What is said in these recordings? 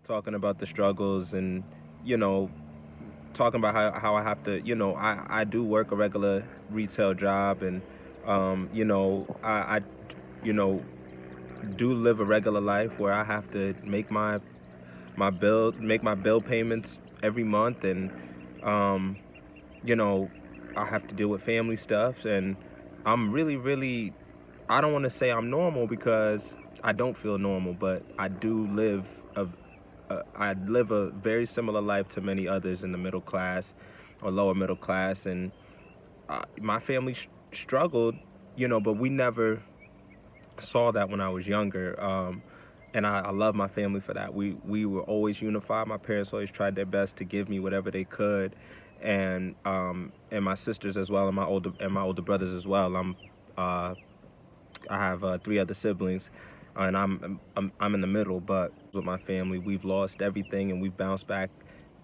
talking about the struggles and, you know, talking about how I have to, I do work a regular retail job and, I you know, do live a regular life where I have to make make my bill payments every month and, um, you know, I have to deal with family stuff and I'm really, I don't want to say I'm normal because I don't feel normal, but I do live I live a very similar life to many others in the middle class or lower middle class, and my family struggled, but we never saw that when I was younger. And I love my family for that. We were always unified. My parents always tried their best to give me whatever they could, and my sisters as well, and my older brothers as well. I have three other siblings, and I'm in the middle. But with my family, we've lost everything, and we've bounced back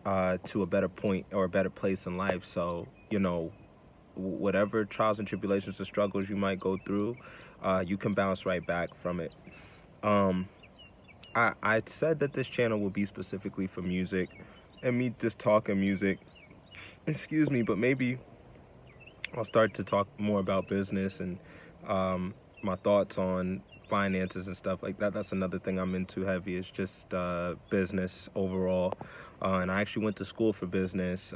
to a better point or a better place in life. So whatever trials and tribulations or struggles you might go through, you can bounce right back from it. I said that this channel will be specifically for music and me just talking music. Excuse me, but maybe I'll start to talk more about business and my thoughts on finances and stuff like that. That's another thing I'm into heavy. It's just business overall. And I actually went to school for business.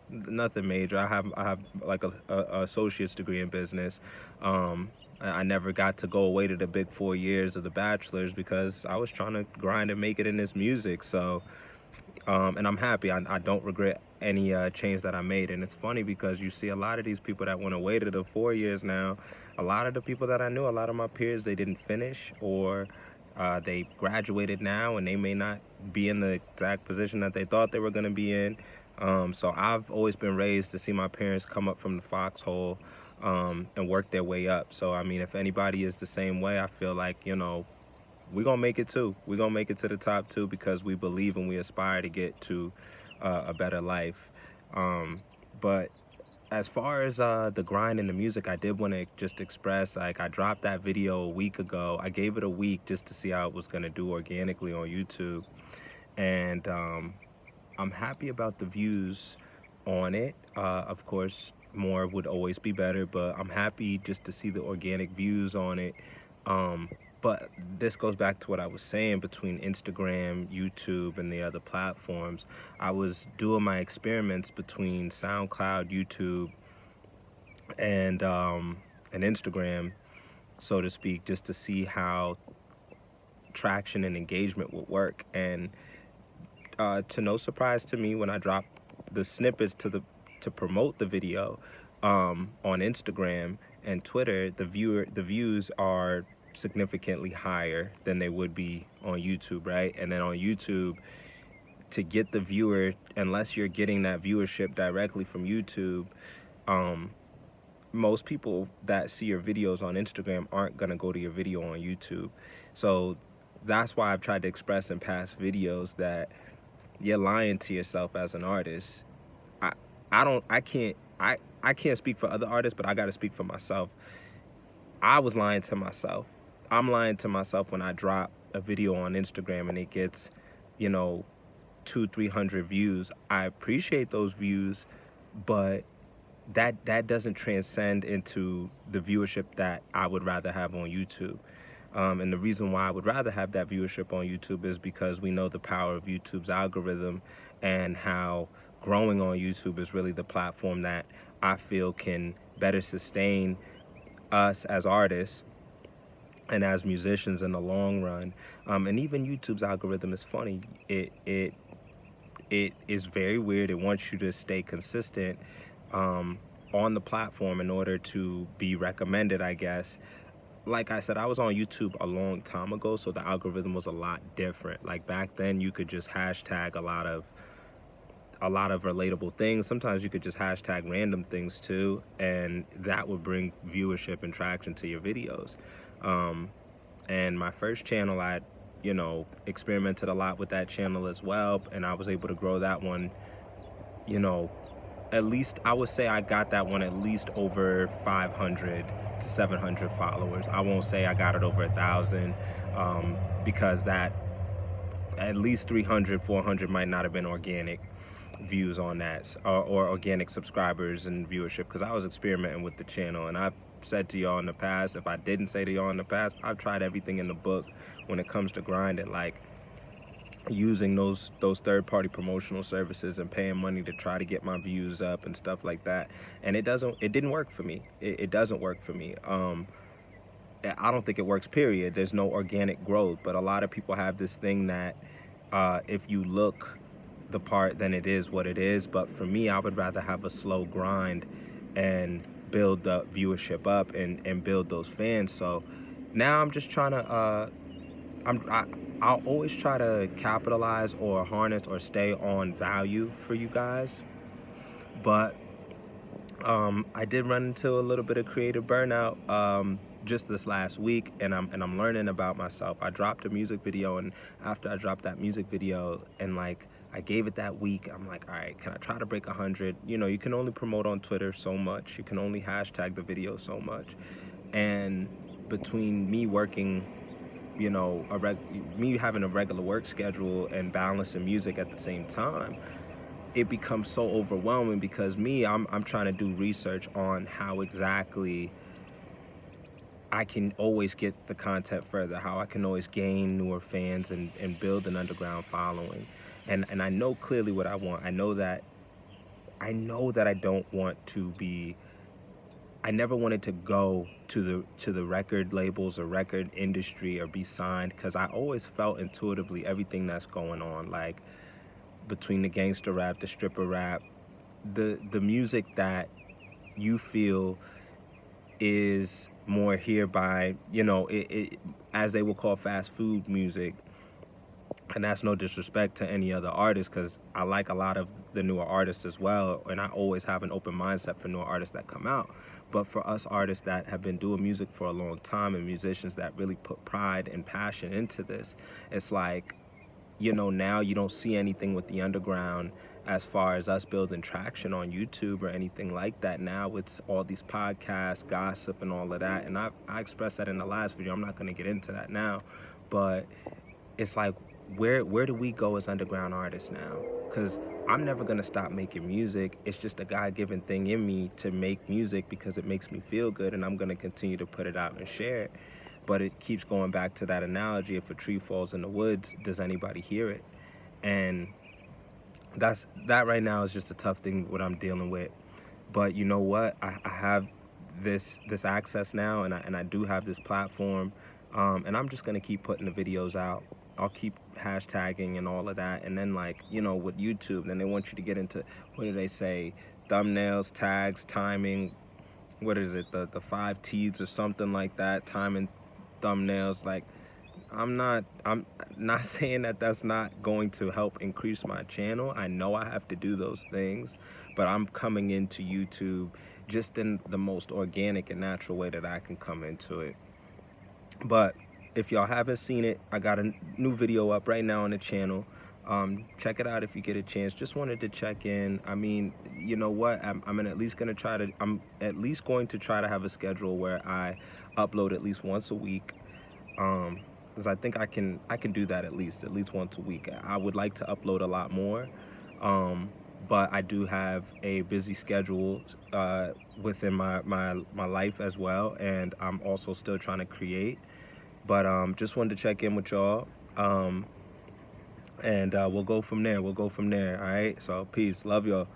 Nothing major. I have like a associate's degree in business. I never got to go away to the big 4 years of the bachelor's because I was trying to grind and make it in this music. So, and I'm happy. I don't regret any change that I made. And it's funny because you see a lot of these people that went away to the 4 years now. A lot of the people that I knew, a lot of my peers, they didn't finish or they graduated now and they may not be in the exact position that they thought they were going to be in. So I've always been raised to see my parents come up from the foxhole and work their way up. So, I mean, if anybody is the same way, I feel like, we're going to make it too. We're going to make it to the top too because we believe and we aspire to get to a better life. But as far as the grind and the music, I did want to just express, like, I dropped that video a week ago. I gave it a week just to see how it was going to do organically on YouTube. And I'm happy about the views on it. Of course, more would always be better, but I'm happy just to see the organic views on it. But this goes back to what I was saying between Instagram, YouTube, and the other platforms. I was doing my experiments between SoundCloud, YouTube, and Instagram, so to speak, just to see how traction and engagement would work. And to no surprise to me, when I dropped the snippets to promote the video on Instagram and Twitter, the views are significantly higher than they would be on YouTube, right? And then on YouTube, to get the viewer, unless you're getting that viewership directly from YouTube, most people that see your videos on Instagram aren't gonna go to your video on YouTube. So that's why I've tried to express in past videos that you're lying to yourself as an artist. I can't speak for other artists, but I gotta speak for myself. I was lying to myself. I'm lying to myself when I drop a video on Instagram and it gets, 200-300 views. I appreciate those views, but that doesn't transcend into the viewership that I would rather have on YouTube. And the reason why I would rather have that viewership on YouTube is because we know the power of YouTube's algorithm and how growing on YouTube is really the platform that I feel can better sustain us as artists and as musicians in the long run. And even YouTube's algorithm is funny. It is very weird. It wants you to stay consistent on the platform in order to be recommended, I guess. Like I said, I was on YouTube a long time ago, so the algorithm was a lot different. Like back then, you could just hashtag a lot of relatable things. Sometimes you could just hashtag random things too, and that would bring viewership and traction to your videos. And my first channel, I experimented a lot with that channel as well, and I was able to grow that one, at least, I would say I got that one at least over 500 to 700 followers. I won't say I got it over 1,000, because that at least 300, 400 might not have been organic views on that, or organic subscribers and viewership, because I was experimenting with the channel. And I've said to y'all in the past, if I didn't say to y'all in the past, I've tried everything in the book when it comes to grinding, like using those third-party promotional services and paying money to try to get my views up and stuff like that. And it didn't work for me. It doesn't work for me. I don't think it works, period. There's no organic growth. But a lot of people have this thing that if you look the part, then it is what it is. But for me, I would rather have a slow grind and build the viewership up and build those fans. So now I'm just trying to I'll always try to capitalize or harness or stay on value for you guys. But I did run into a little bit of creative burnout just this last week, and I'm learning about myself. I dropped a music video, and after I dropped that music video and like I gave it that week, I'm like, all right, can I try to break 100? You know, you can only promote on Twitter so much. You can only hashtag the video so much. And between me working, you know, me having a regular work schedule and balancing music at the same time, it becomes so overwhelming because I'm trying to do research on how exactly I can always get the content further, how I can always gain newer fans and build an underground following. And I know clearly what I want. I know that I don't want to be, I never wanted to go to the record labels or record industry or be signed, because I always felt intuitively everything that's going on, like between the gangster rap, the stripper rap, the music that you feel is more hereby, you know, it as they will call fast food music. And that's no disrespect to any other artist, because I like a lot of the newer artists as well, and I always have an open mindset for newer artists that come out. But for us artists that have been doing music for a long time and musicians that really put pride and passion into this, it's like, you know, now you don't see anything with the underground as far as us building traction on YouTube or anything like that. Now it's all these podcasts, gossip, and all of that. And I expressed that in the last video. I'm not going to get into that now. But it's like, where do we go as underground artists now? Because I'm never going to stop making music. It's just a God-given thing in me to make music because it makes me feel good, and I'm going to continue to put it out and share it. But it keeps going back to that analogy: if a tree falls in the woods, does anybody hear it? And that right now is just a tough thing what I'm dealing with. But you know what? I have this access now, and I do have this platform, and I'm just going to keep putting the videos out. I'll keep hashtagging and all of that. And then, like, you know, with YouTube, then they want you to get into, what do they say, thumbnails, tags, timing, what is it, the 5 T's or something like that, timing thumbnails. Like, I'm not saying that that's not going to help increase my channel. I know I have to do those things, but I'm coming into YouTube just in the most organic and natural way that I can come into it. But if y'all haven't seen it, I got a new video up right now on the channel. Check it out if you get a chance. Just wanted to check in. I mean, you know what? I'm at least going to try to have a schedule where I upload at least once a week. Because I think I can do that at least once a week. I would like to upload a lot more, but I do have a busy schedule within my life as well, and I'm also still trying to create. But just wanted to check in with y'all, and we'll go from there. All right, so peace, love y'all.